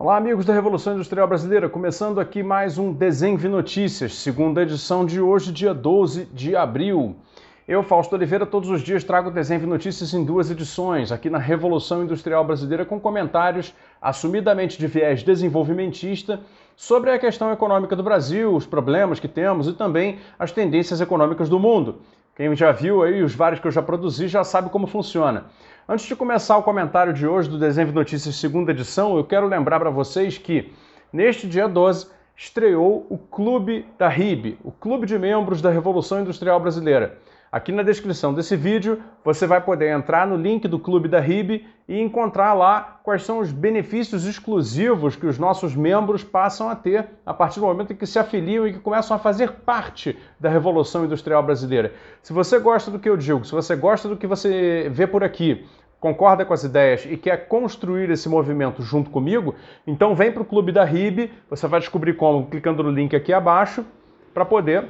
Olá, amigos da Revolução Industrial Brasileira, começando aqui mais um Desenve Notícias, segunda edição de hoje, dia 12 de abril. Eu, Fausto Oliveira, todos os dias trago Desenve Notícias em duas edições, aqui na Revolução Industrial Brasileira, com comentários assumidamente de viés desenvolvimentista sobre a questão econômica do Brasil, os problemas que temos e também as tendências econômicas do mundo. Quem já viu aí os vários que eu já produzi já sabe como funciona. Antes de começar o comentário de hoje do Desenve Notícias segunda edição, eu quero lembrar para vocês que neste dia 12 estreou o Clube da RIB, o Clube de Membros da Revolução Industrial Brasileira. Aqui na descrição desse vídeo você vai poder entrar no link do Clube da RIB e encontrar lá quais são os benefícios exclusivos que os nossos membros passam a ter a partir do momento em que se afiliam e que começam a fazer parte da Revolução Industrial Brasileira. Se você gosta do que eu digo, se você gosta do que você vê por aqui, concorda com as ideias e quer construir esse movimento junto comigo, então vem para o Clube da RIB, você vai descobrir como clicando no link aqui abaixo para poder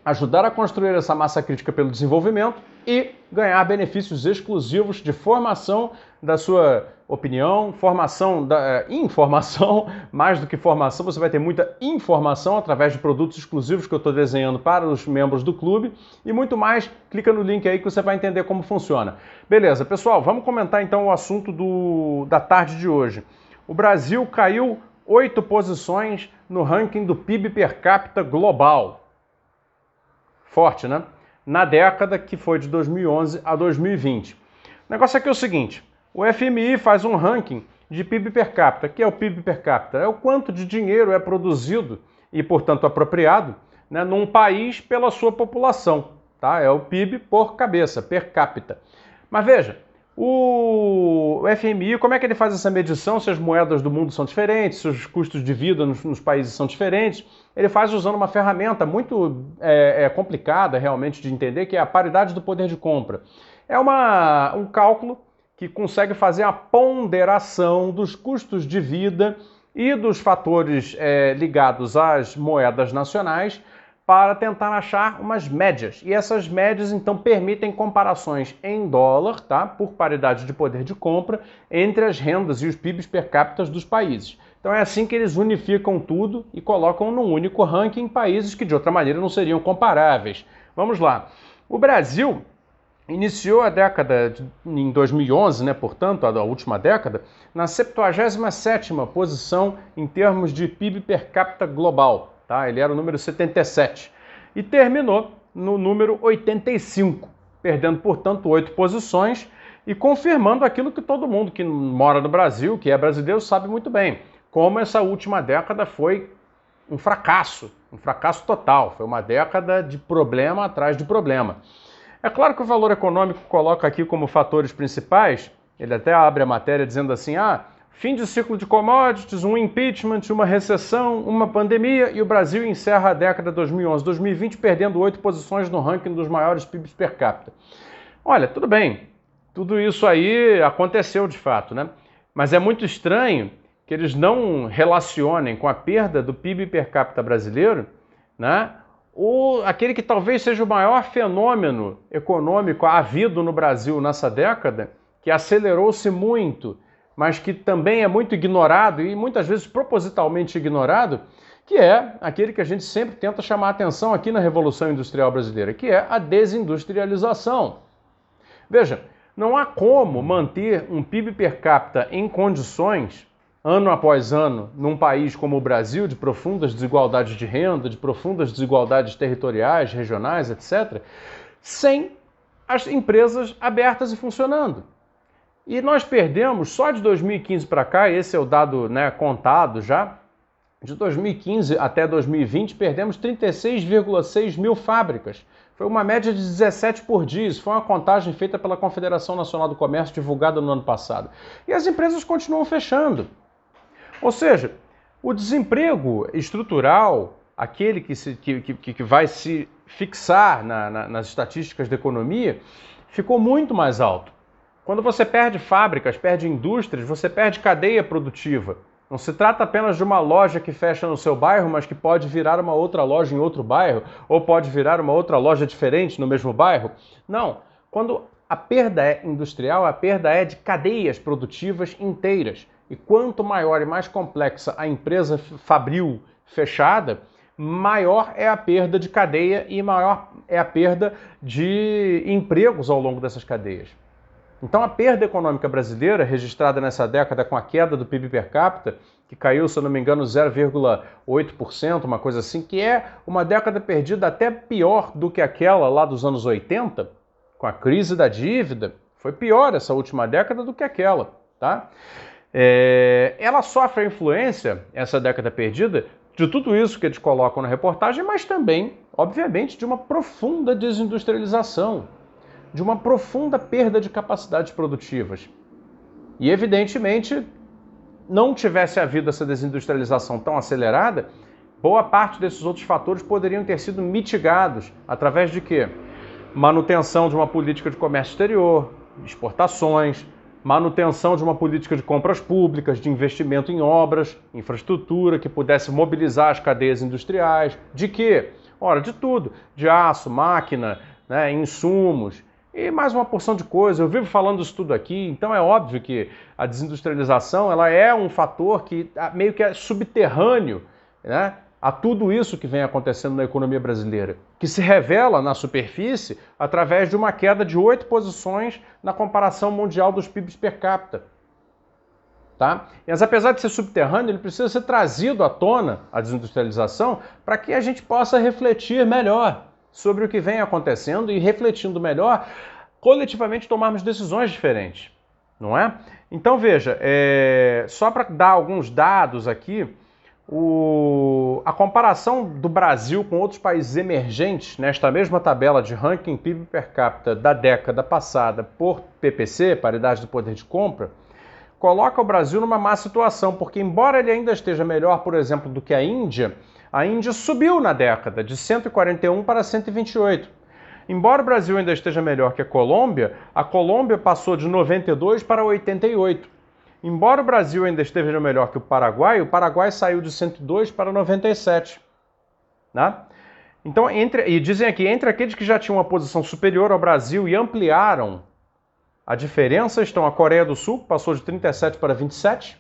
ajudar a construir essa massa crítica pelo desenvolvimento e ganhar benefícios exclusivos de formação da sua opinião, informação, mais do que formação, você vai ter muita informação através de produtos exclusivos que eu estou desenhando para os membros do clube e muito mais. Clica no link aí que você vai entender como funciona. Beleza, pessoal, vamos comentar então o assunto da tarde de hoje. O Brasil caiu 8 posições no ranking do PIB per capita global. Forte, né? Na década que foi de 2011 a 2020. O negócio aqui é o seguinte, o FMI faz um ranking de PIB per capita. O que é o PIB per capita? É o quanto de dinheiro é produzido e, portanto, apropriado, né, num país pela sua população. Tá? É o PIB por cabeça, per capita. Mas veja, o FMI, como é que ele faz essa medição se as moedas do mundo são diferentes, se os custos de vida nos países são diferentes? Ele faz usando uma ferramenta muito complicada realmente de entender, que é a paridade do poder de compra. É um cálculo que consegue fazer a ponderação dos custos de vida e dos fatores ligados às moedas nacionais para tentar achar umas médias. E essas médias, então, permitem comparações em dólar, tá? Por paridade de poder de compra, entre as rendas e os PIBs per capita dos países. Então é assim que eles unificam tudo e colocam num único ranking países que de outra maneira não seriam comparáveis. Vamos lá. O Brasil iniciou a década em 2011, né, portanto, a última década, na 77ª posição em termos de PIB per capita global. Tá? Ele era o número 77 e terminou no número 85, perdendo, portanto, 8 posições e confirmando aquilo que todo mundo que mora no Brasil, que é brasileiro, sabe muito bem, como essa última década foi um fracasso total, foi uma década de problema atrás de problema. É claro que o valor econômico coloca aqui como fatores principais, ele até abre a matéria dizendo assim, fim de ciclo de commodities, um impeachment, uma recessão, uma pandemia e o Brasil encerra a década 2011-2020 perdendo 8 posições no ranking dos maiores PIBs per capita. Olha, tudo bem, tudo isso aí aconteceu de fato, né? Mas é muito estranho que eles não relacionem com a perda do PIB per capita brasileiro, né? Aquele que talvez seja o maior fenômeno econômico havido no Brasil nessa década, que acelerou-se muito, mas que também é muito ignorado e muitas vezes propositalmente ignorado, que é aquele que a gente sempre tenta chamar a atenção aqui na Revolução Industrial Brasileira, que é a desindustrialização. Veja, não há como manter um PIB per capita em condições, ano após ano, num país como o Brasil, de profundas desigualdades de renda, de profundas desigualdades territoriais, regionais, etc., sem as empresas abertas e funcionando. E nós perdemos, só de 2015 para cá, esse é o dado, né, contado já, de 2015 até 2020, perdemos 36,6 mil fábricas. Foi uma média de 17 por dia, isso foi uma contagem feita pela Confederação Nacional do Comércio, divulgada no ano passado. E as empresas continuam fechando. Ou seja, o desemprego estrutural, aquele que vai se fixar nas estatísticas da economia, ficou muito mais alto. Quando você perde fábricas, perde indústrias, você perde cadeia produtiva. Não se trata apenas de uma loja que fecha no seu bairro, mas que pode virar uma outra loja em outro bairro, ou pode virar uma outra loja diferente no mesmo bairro. Não. Quando a perda é industrial, a perda é de cadeias produtivas inteiras. E quanto maior e mais complexa a empresa fabril fechada, maior é a perda de cadeia e maior é a perda de empregos ao longo dessas cadeias. Então a perda econômica brasileira, registrada nessa década com a queda do PIB per capita, que caiu, se eu não me engano, 0,8%, uma coisa assim, que é uma década perdida até pior do que aquela lá dos anos 80, com a crise da dívida. Foi pior essa última década do que aquela, tá? Ela sofre a influência, essa década perdida, de tudo isso que eles colocam na reportagem, mas também, obviamente, de uma profunda desindustrialização, de uma profunda perda de capacidades produtivas. E, evidentemente, não tivesse havido essa desindustrialização tão acelerada, boa parte desses outros fatores poderiam ter sido mitigados através de quê? Manutenção de uma política de comércio exterior, exportações, manutenção de uma política de compras públicas, de investimento em obras, infraestrutura que pudesse mobilizar as cadeias industriais. De quê? Ora, de tudo. De aço, máquina, né, insumos e mais uma porção de coisas. Eu vivo falando isso tudo aqui, então é óbvio que a desindustrialização ela é um fator que meio que é subterrâneo, né, a tudo isso que vem acontecendo na economia brasileira, que se revela na superfície através de uma queda de 8 posições na comparação mundial dos PIBs per capita. Tá? Mas apesar de ser subterrâneo, ele precisa ser trazido à tona, a desindustrialização, para que a gente possa refletir melhor sobre o que vem acontecendo e, refletindo melhor, coletivamente tomarmos decisões diferentes, não é? Então veja, só para dar alguns dados aqui, a comparação do Brasil com outros países emergentes nesta mesma tabela de ranking PIB per capita da década passada por PPC, paridade do poder de compra, coloca o Brasil numa má situação, porque embora ele ainda esteja melhor, por exemplo, do que a Índia subiu na década de 141 para 128. Embora o Brasil ainda esteja melhor que a Colômbia passou de 92 para 88. Embora o Brasil ainda esteja melhor que o Paraguai saiu de 102 para 97. Né? Então, e dizem aqui, entre aqueles que já tinham uma posição superior ao Brasil e ampliaram a diferença, estão a Coreia do Sul, que passou de 37 para 27,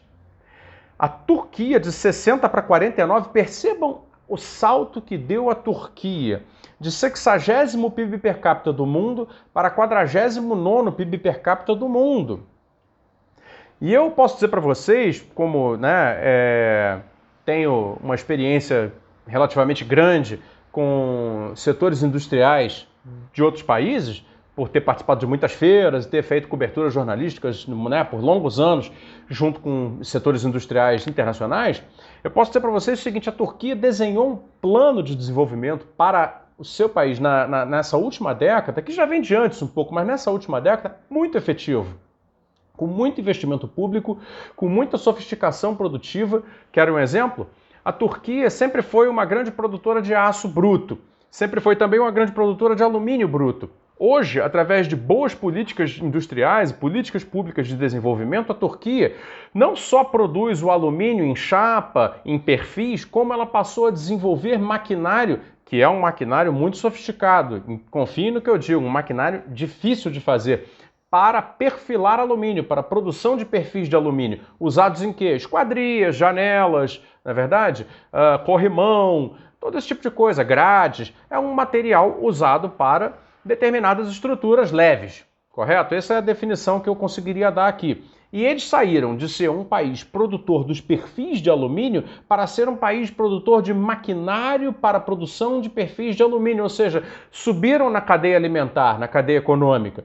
a Turquia de 60 para 49, percebam o salto que deu a Turquia, de 60º PIB per capita do mundo para 49º PIB per capita do mundo. E eu posso dizer para vocês, como tenho uma experiência relativamente grande com setores industriais de outros países, por ter participado de muitas feiras e ter feito coberturas jornalísticas, né, por longos anos, junto com setores industriais internacionais, eu posso dizer para vocês o seguinte: a Turquia desenhou um plano de desenvolvimento para o seu país nessa última década, que já vem de antes um pouco, mas nessa última década, muito efetivo, com muito investimento público, com muita sofisticação produtiva. Quer um exemplo? A Turquia sempre foi uma grande produtora de aço bruto, sempre foi também uma grande produtora de alumínio bruto. Hoje, através de boas políticas industriais e políticas públicas de desenvolvimento, a Turquia não só produz o alumínio em chapa, em perfis, como ela passou a desenvolver maquinário, que é um maquinário muito sofisticado. Confie no que eu digo, um maquinário difícil de fazer, para perfilar alumínio, para a produção de perfis de alumínio, usados em quê? Esquadrias, janelas, não é verdade? Corrimão, todo esse tipo de coisa, grades. É um material usado para determinadas estruturas leves, correto? Essa é a definição que eu conseguiria dar aqui. E eles saíram de ser um país produtor dos perfis de alumínio para ser um país produtor de maquinário para a produção de perfis de alumínio, ou seja, subiram na cadeia alimentar, na cadeia econômica.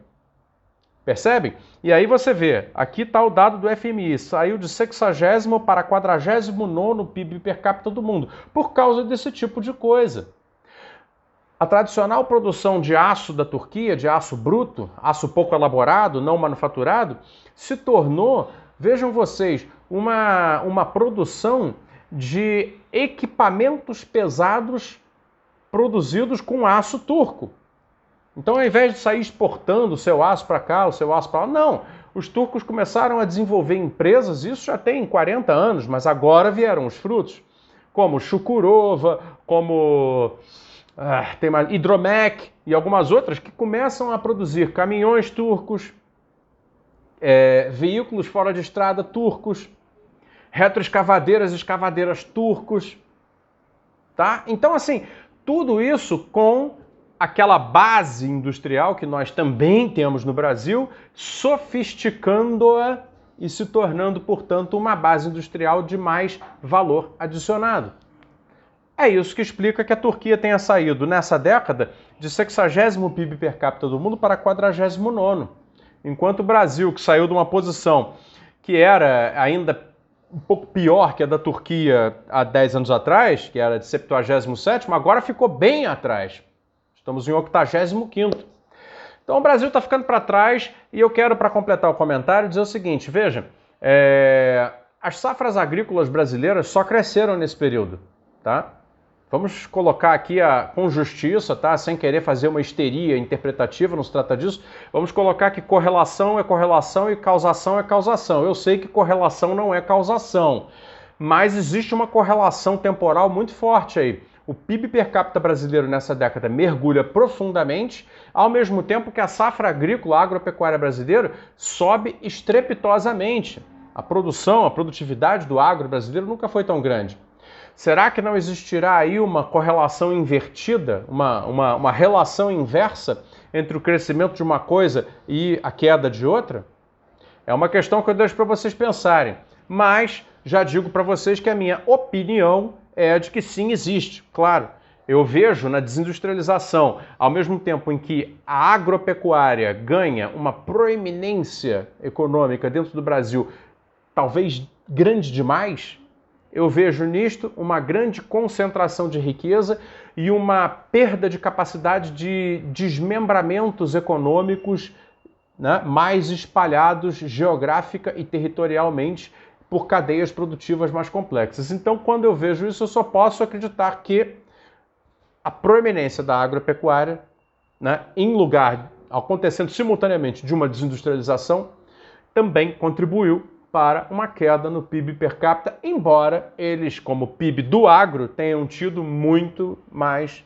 Percebem? E aí você vê, aqui está o dado do FMI, saiu de 60º para 49º PIB per capita do mundo, por causa desse tipo de coisa. A tradicional produção de aço da Turquia, de aço bruto, aço pouco elaborado, não manufaturado, se tornou, vejam vocês, uma produção de equipamentos pesados produzidos com aço turco. Então, ao invés de sair exportando o seu aço para cá, o seu aço para lá, não. Os turcos começaram a desenvolver empresas, isso já tem 40 anos, mas agora vieram os frutos, como Çukurova, como tem mais, Hidromek e algumas outras que começam a produzir caminhões turcos, veículos fora de estrada turcos, retroescavadeiras, escavadeiras turcos, tá? Então, assim, tudo isso com aquela base industrial que nós também temos no Brasil, sofisticando-a e se tornando, portanto, uma base industrial de mais valor adicionado. É isso que explica que a Turquia tenha saído, nessa década, de 60º PIB per capita do mundo para 49º. Enquanto o Brasil, que saiu de uma posição que era ainda um pouco pior que a da Turquia há 10 anos atrás, que era de 77º, agora ficou bem atrás. Estamos em 85º. Então o Brasil está ficando para trás e eu quero, para completar o comentário, dizer o seguinte, veja, as safras agrícolas brasileiras só cresceram nesse período, tá? Vamos colocar aqui com justiça, tá? Sem querer fazer uma histeria interpretativa, não se trata disso. Vamos colocar que correlação é correlação e causação é causação. Eu sei que correlação não é causação, mas existe uma correlação temporal muito forte aí. O PIB per capita brasileiro nessa década mergulha profundamente, ao mesmo tempo que a safra agrícola, agropecuária brasileira sobe estrepitosamente. A produtividade do agro brasileiro nunca foi tão grande. Será que não existirá aí uma correlação invertida, uma relação inversa entre o crescimento de uma coisa e a queda de outra? É uma questão que eu deixo para vocês pensarem, mas já digo para vocês que a minha opinião é de que sim, existe, claro. Eu vejo na desindustrialização, ao mesmo tempo em que a agropecuária ganha uma proeminência econômica dentro do Brasil, talvez grande demais, eu vejo nisto uma grande concentração de riqueza e uma perda de capacidade de desmembramentos econômicos, né, mais espalhados geográfica e territorialmente por cadeias produtivas mais complexas. Então, quando eu vejo isso, eu só posso acreditar que a proeminência da agropecuária, né, acontecendo simultaneamente de uma desindustrialização, também contribuiu para uma queda no PIB per capita, embora eles, como PIB do agro, tenham tido muito mais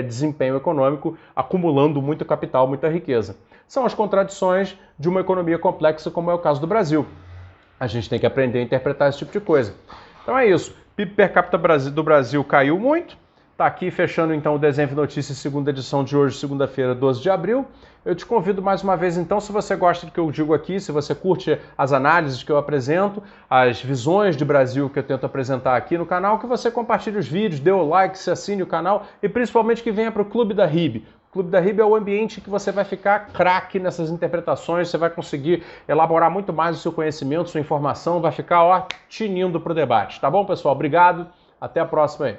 desempenho econômico, acumulando muito capital, muita riqueza. São as contradições de uma economia complexa, como é o caso do Brasil. A gente tem que aprender a interpretar esse tipo de coisa. Então é isso. PIB per capita do Brasil caiu muito. Está aqui fechando então o Desenho de Notícias, segunda edição de hoje, segunda-feira, 12 de abril. Eu te convido mais uma vez então, se você gosta do que eu digo aqui, se você curte as análises que eu apresento, as visões de Brasil que eu tento apresentar aqui no canal, que você compartilhe os vídeos, dê o like, se assine o canal e principalmente que venha para o Clube da RIB. O Clube da RIB é o ambiente que você vai ficar craque nessas interpretações, você vai conseguir elaborar muito mais o seu conhecimento, sua informação, vai ficar tinindo para o debate. Tá bom, pessoal? Obrigado, até a próxima aí.